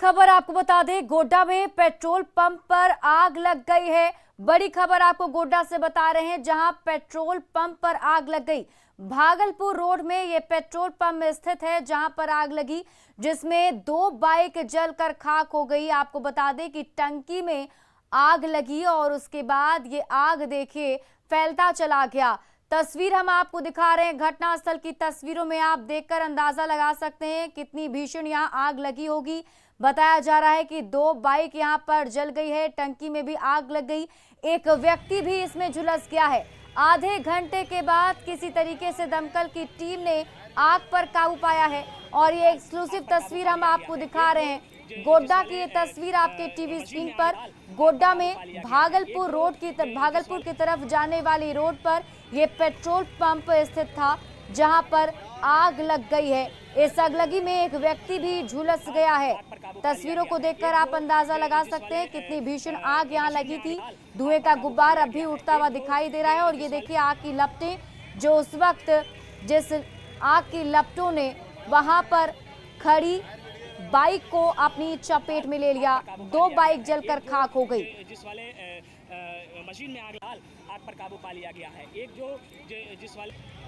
खबर आपको बता दें, गोड्डा में पेट्रोल पंप पर आग लग गई है। बड़ी खबर आपको गोड्डा से बता रहे हैं, जहां पेट्रोल पंप पर आग लग गई। भागलपुर रोड में यह पेट्रोल पंप स्थित है, जहां पर आग लगी, जिसमें 2 बाइक जलकर खाक हो गई। आपको बता दें कि टंकी में आग लगी और उसके बाद ये आग देखिए फैलता चला गया। तस्वीर हम आपको दिखा रहे हैं, घटनास्थल की तस्वीरों में आप देखकर अंदाजा लगा सकते हैं कितनी भीषण यहां आग लगी होगी। बताया जा रहा है कि 2 बाइक यहां पर जल गई है, टंकी में भी आग लग गई, एक व्यक्ति भी इसमें झुलस गया है। आधे घंटे के बाद किसी तरीके से दमकल की टीम ने आग पर काबू पाया है और ये एक्सक्लूसिव तस्वीर हम आपको दिखा रहे हैं। गोड्डा की ये तस्वीर आपके टीवी स्क्रीन पर। गोड्डा में भागलपुर की तरफ जाने वाली रोड पर यह पेट्रोल पंप स्थित था, जहां पर आग लग गई है। इस अगलगी में एक व्यक्ति भी झुलस गया है। तस्वीरों को देखकर आप अंदाजा लगा सकते हैं कितनी भीषण आग यहां लगी थी। धुएं का गुब्बार अब भी उठता हुआ दिखाई दे रहा है और ये देखिए आग की लपटें, जो उस वक्त जिस आग की लपटों ने वहां पर खड़ी बाइक को अपनी चपेट में ले लिया। 2 बाइक जलकर खाक हो गई। जिस वाले मशीन में आग पर काबू पा लिया गया है। एक जिस वाले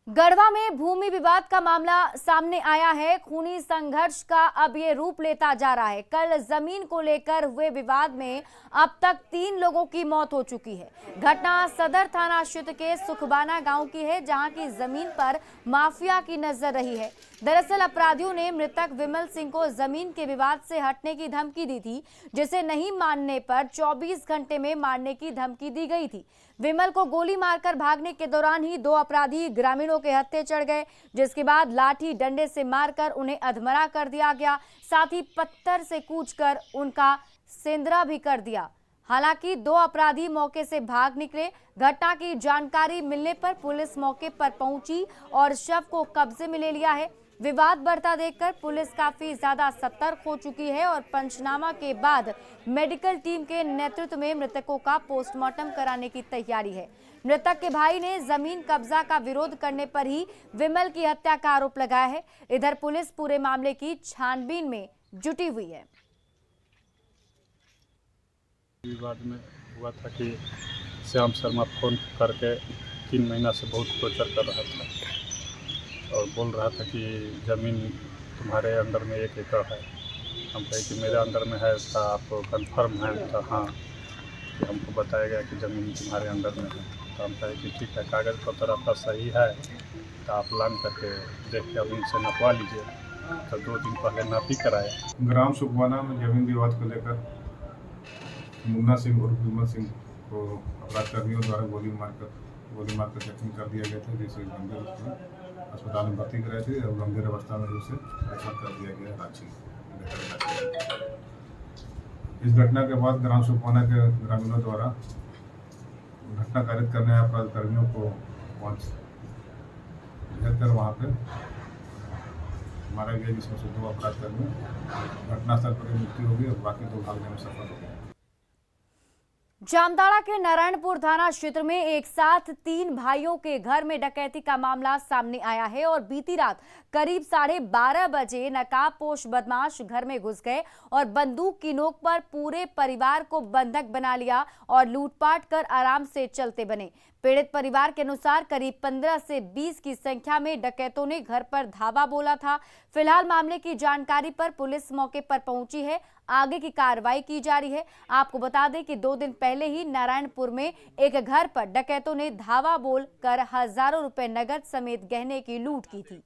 गढ़वा में भूमि विवाद का मामला सामने आया है। खूनी संघर्ष का अब ये रूप लेता जा रहा है। कल जमीन को लेकर हुए विवाद में अब तक 3 लोगों की मौत हो चुकी है। घटना सदर थाना क्षेत्र के सुखबाना गांव की है, जहां की जमीन पर माफिया की नजर रही है। दरअसल अपराधियों ने मृतक विमल सिंह को जमीन के विवाद से हटने की धमकी दी थी, जिसे नहीं मानने पर 24 घंटे में मारने की धमकी दी गई थी। विमल को गोली मारकर भागने के दौरान ही 2 अपराधी ग्रामीणों के हत्थे चढ़ गए, जिसके बाद लाठी डंडे से मारकर उन्हें अधमरा कर दिया गया, साथ ही पत्थर से कूचकर उनका सिंदरा भी कर दिया। हालांकि 2 अपराधी मौके से भाग निकले। घटना की जानकारी मिलने पर पुलिस मौके पर पहुंची और शव को कब्जे में ले लिया है। विवाद बढ़ता देखकर पुलिस काफी ज्यादा सतर्क हो चुकी है और पंचनामा के बाद मेडिकल टीम के नेतृत्व में मृतकों का पोस्टमार्टम कराने की तैयारी है। मृतक के भाई ने जमीन कब्जा का विरोध करने पर ही विमल की हत्या का आरोप लगाया है। इधर पुलिस पूरे मामले की छानबीन में जुटी हुई है। विवाद में हुआ था कि श्याम शर्मा फोन करके 3 महीना से बहुत टॉर्चर कर रहा था और बोल रहा था कि ज़मीन तुम्हारे अंदर में 1 एकड़ है। हम कहे कि मेरे अंदर में है, तो आपको कन्फर्म है? तो हाँ, कि हमको बताया गया कि ज़मीन तुम्हारे अंदर में है। तो हम कहे कि ठीक है, कागज़ पत्र आपका सही है, तो आप लान करके देख के अब इनसे नपवा लीजिए। तो 2 दिन पहले नापी कराया। ग्राम सुखबाना में जमीन विवाद को लेकर मुन्ना सिंह और विमल सिंह को अपराधकर्मियों द्वारा गोली मारकर जख्मी कर दिया गया था, जिसे गंभीर रूप में अस्पताल में भर्ती कराए थे और गंभीर अवस्था में उसे रेफर कर दिया गया रांची। इस घटना के बाद ग्राम सुखबाना के ग्रामीणों द्वारा घटना कारित करने आए अपराध कर्मियों को घेर कर वहाँ पे मारा गया, जिसमें से 2 अपराध कर्मी घटनास्थल पर मृत्यु हो गई और बाकी 2 भागने में सफल हो गए। जामताड़ा के नारायणपुर थाना क्षेत्र में एक साथ 3 भाइयों के घर में डकैती का मामला सामने आया है और बीती रात करीब 12:30 बजे नकाबपोश बदमाश घर में घुस गए और बंदूक की नोक पर पूरे परिवार को बंधक बना लिया और लूटपाट कर आराम से चलते बने। पीड़ित परिवार के अनुसार करीब 15 से 20 की संख्या में डकैतों ने घर पर धावा बोला था। फिलहाल मामले की जानकारी पर पुलिस मौके पर पहुंची है, आगे की कार्रवाई की जा रही है। आपको बता दें कि 2 दिन पहले ही नारायणपुर में एक घर पर डकैतों ने धावा बोल कर हजारों रुपए नगद समेत गहने की लूट की थी।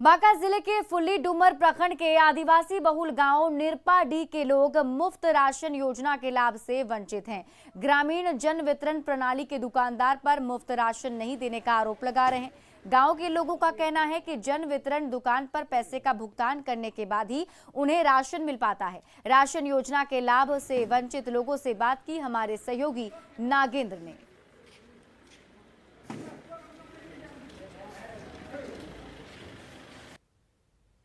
बांका जिले के फुल्ली डूमर प्रखंड के आदिवासी बहुल गांव निरपाडी के लोग मुफ्त राशन योजना के लाभ से वंचित हैं। ग्रामीण जन वितरण प्रणाली के दुकानदार पर मुफ्त राशन नहीं देने का आरोप लगा रहे हैं। गांव के लोगों का कहना है कि जन वितरण दुकान पर पैसे का भुगतान करने के बाद ही उन्हें राशन मिल पाता है। राशन योजना के लाभ से वंचित लोगों से बात की हमारे सहयोगी नागेंद्र ने।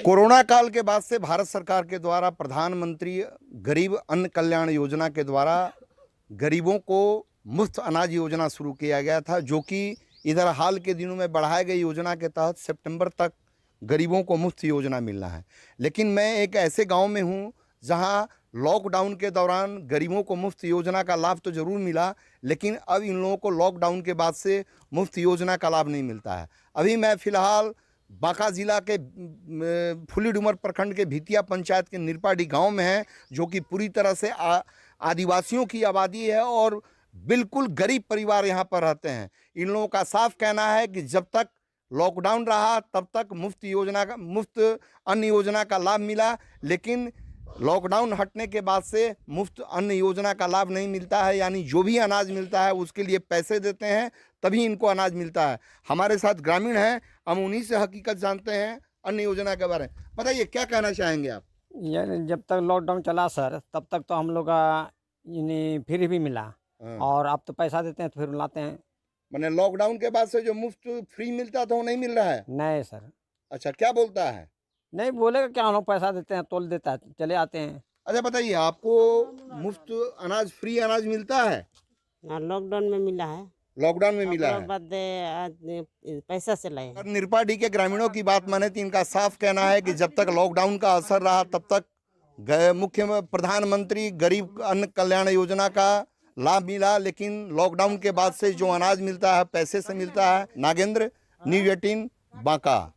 कोरोना काल के बाद से भारत सरकार के द्वारा प्रधानमंत्री गरीब अन्न कल्याण योजना के द्वारा गरीबों को मुफ्त अनाज योजना शुरू किया गया था, जो कि इधर हाल के दिनों में बढ़ाए गई योजना के तहत सितंबर तक गरीबों को मुफ्त योजना मिलना है। लेकिन मैं एक ऐसे गांव में हूं जहां लॉकडाउन के दौरान गरीबों को मुफ्त योजना का लाभ तो ज़रूर मिला, लेकिन अब इन लोगों को लॉकडाउन के बाद से मुफ्त योजना का लाभ नहीं मिलता है। अभी मैं फ़िलहाल बांका जिला के फुलीडुमर प्रखंड के भितिया पंचायत के निरपाडी गांव में है, जो कि पूरी तरह से आदिवासियों की आबादी है और बिल्कुल गरीब परिवार यहाँ पर रहते हैं। इन लोगों का साफ कहना है कि जब तक लॉकडाउन रहा तब तक मुफ्त अन्न योजना का लाभ मिला, लेकिन लॉकडाउन हटने के बाद से मुफ्त अन्न योजना का लाभ नहीं मिलता है। यानी जो भी अनाज मिलता है उसके लिए पैसे देते हैं तभी इनको अनाज मिलता है। हमारे साथ ग्रामीण हैं, हम उन्हीं से हकीकत जानते हैं अन्न योजना के बारे में। बताइए क्या कहना चाहेंगे आप? यानी जब तक लॉकडाउन चला सर, तब तक तो हम लोग का यानी फ्री भी मिला, और अब तो पैसा देते हैं तो फिर लाते हैं। मैंने लॉकडाउन के बाद से जो मुफ्त फ्री मिलता था वो नहीं मिल रहा है? नहीं सर। अच्छा, क्या बोलता है? नहीं बोलेगा क्या, हम लोग पैसा देते हैं, तोल देता है, चले आते हैं। अच्छा बताइए, आपको मुफ्त अनाज फ्री अनाज मिलता है? लॉकडाउन में मिला है। लॉकडाउन में मिला है, बाद पैसा से लाए। निरपाडी के ग्रामीणों की बात माने तो इनका साफ कहना है कि जब तक लॉकडाउन का असर रहा तब तक मुख्य प्रधानमंत्री गरीब अन्न कल्याण योजना का लाभ मिला, लेकिन लॉकडाउन के बाद से जो अनाज मिलता है पैसे से मिलता है। नागेंद्र, न्यूज़ 18 बांका।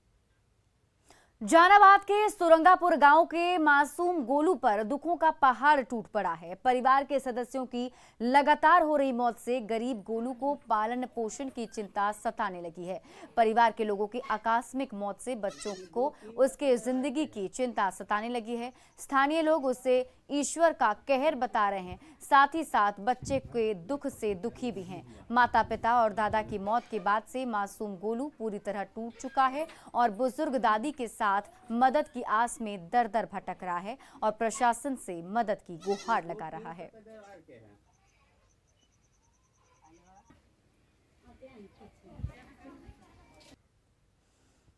जहानाबाद के सुरंगापुर गांव के मासूम गोलू पर दुखों का पहाड़ टूट पड़ा है। परिवार के सदस्यों की लगातार हो रही मौत से गरीब गोलू को पालन पोषण की चिंता सताने लगी है। परिवार के लोगों की आकस्मिक मौत से बच्चों को उसके जिंदगी की चिंता सताने लगी है। स्थानीय लोग उसे ईश्वर का कहर बता रहे हैं, साथ ही साथ बच्चे के दुख से दुखी भी हैं। माता पिता और दादा की मौत के बाद से मासूम गोलू पूरी तरह टूट चुका है और बुजुर्ग दादी के साथ मदद की आस में दर दर भटक रहा है और प्रशासन से मदद की गुहार लगा रहा है।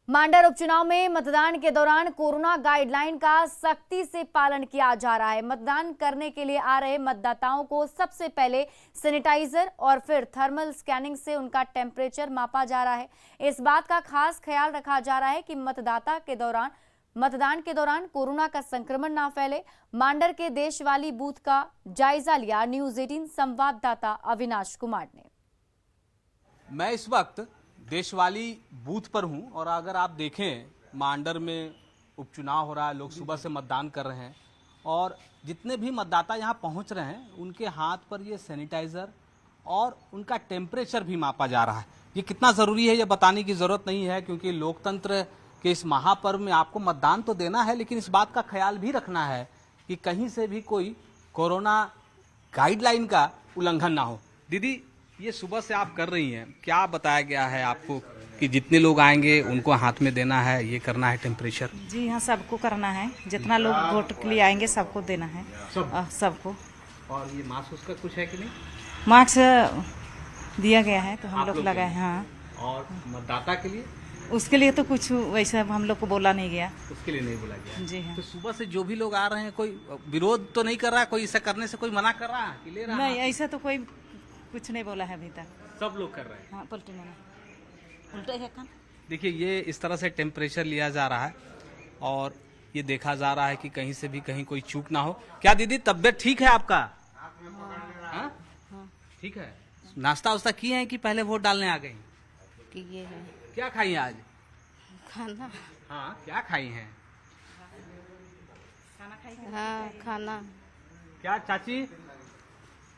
मांडर उपचुनाव में मतदान के दौरान कोरोना गाइडलाइन का सख्ती से पालन किया जा रहा है। मतदान करने के लिए आ रहे मतदाताओं को सबसे पहले सैनिटाइजर और फिर थर्मल स्कैनिंग से उनका टेम्परेचर मापा जा रहा है। इस बात का खास ख्याल रखा जा रहा है कि मतदान के दौरान कोरोना का संक्रमण ना फैले। मांडर के देशवाली बूथ का जायजा लिया न्यूज़ 18 संवाददाता अविनाश कुमार ने। मैं इस वक्त देशवाली बूथ पर हूं और अगर आप देखें मांडर में उपचुनाव हो रहा है, लोग सुबह से मतदान कर रहे हैं और जितने भी मतदाता यहां पहुंच रहे हैं उनके हाथ पर ये सैनिटाइजर और उनका टेम्परेचर भी मापा जा रहा है। ये कितना ज़रूरी है ये बताने की ज़रूरत नहीं है, क्योंकि लोकतंत्र के इस महापर्व में आपको मतदान तो देना है, लेकिन इस बात का ख्याल भी रखना है कि कहीं से भी कोई कोरोना गाइडलाइन का उल्लंघन ना हो। दीदी, ये सुबह से आप कर रही हैं, क्या बताया गया है आपको कि जितने लोग आएंगे उनको हाथ में देना है, ये करना है टेम्परेचर? जी हाँ, सबको करना है, जितना लोग वोट के लिए आएंगे सबको देना है, सबको। और ये मास्क उसका कुछ है कि नहीं? मास्क दिया गया है तो हम लोग लगाए। हाँ। और मतदाता के लिए? उसके लिए तो कुछ वैसा हम लोग को बोला नहीं गया। उसके लिए नहीं बोला गया। जी हाँ। तो सुबह से जो भी लोग आ रहे हैं, कोई विरोध तो नहीं कर रहा है, कोई ऐसा करने से कोई मना कर रहा है कि ले रहा है? नहीं, ऐसा तो कोई कुछ नहीं बोला है अभी तक। सब लोग कर रहे हैं। हाँ, पलटी में उल्टा है कान। देखिए, ये इस तरह से टेम्परेचर लिया जा रहा है और ये देखा जा रहा है कि कहीं से भी कहीं कोई चूक ना हो। क्या दीदी, तबीयत ठीक है आपका? हाँ? ठीक है। नाश्ता वास्ता किए हैं कि पहले वोट डालने आ गई? किए हैं। क्या खाई हैं आज? खाना। हाँ, क्या खाई हैं? हाँ, खाना। क्या चाची,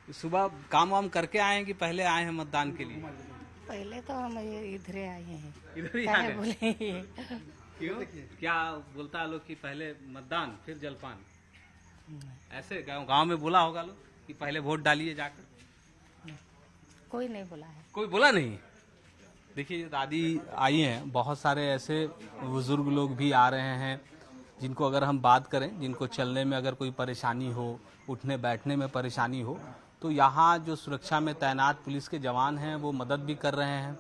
सुबह काम वाम करके आए हैं कि पहले आए हैं मतदान के लिए? पहले तो हम इधर आए हैं। इधर ही आ गए? बोले क्यों? क्या बोलता है लोग कि पहले मतदान फिर जलपान, ऐसे गांव में बोला होगा लोग कि पहले वोट डालिए जाकर? कोई नहीं बोला है। कोई बोला नहीं? देखिए, दादी आई हैं, बहुत सारे ऐसे बुजुर्ग लोग भी आ रहे हैं जिनको अगर हम बात करें, जिनको चलने में अगर कोई परेशानी हो, उठने बैठने में परेशानी हो, तो यहाँ जो सुरक्षा में तैनात पुलिस के जवान हैं वो मदद भी कर रहे हैं।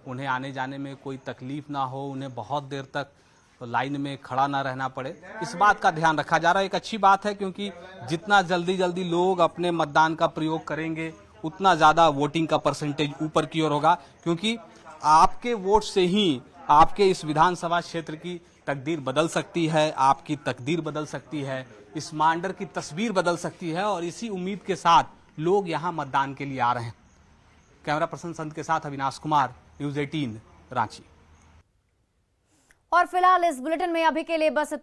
उन्हें आने जाने में कोई तकलीफ ना हो, उन्हें बहुत देर तक लाइन में खड़ा ना रहना पड़े, इस बात का ध्यान रखा जा रहा है। एक अच्छी बात है, क्योंकि जितना जल्दी जल्दी लोग अपने मतदान का प्रयोग करेंगे उतना ज़्यादा वोटिंग का परसेंटेज ऊपर की ओर होगा, क्योंकि आपके वोट से ही आपके इस विधानसभा क्षेत्र की तकदीर बदल सकती है, आपकी तकदीर बदल सकती है, इस मांडर की तस्वीर बदल सकती है। और इसी उम्मीद के साथ लोग यहाँ मतदान के लिए आ रहे हैं। कैमरा पर्सन संत के साथ अविनाश कुमार, न्यूज़ 18 रांची। और फिलहाल इस बुलेटिन में अभी के लिए बस इतना।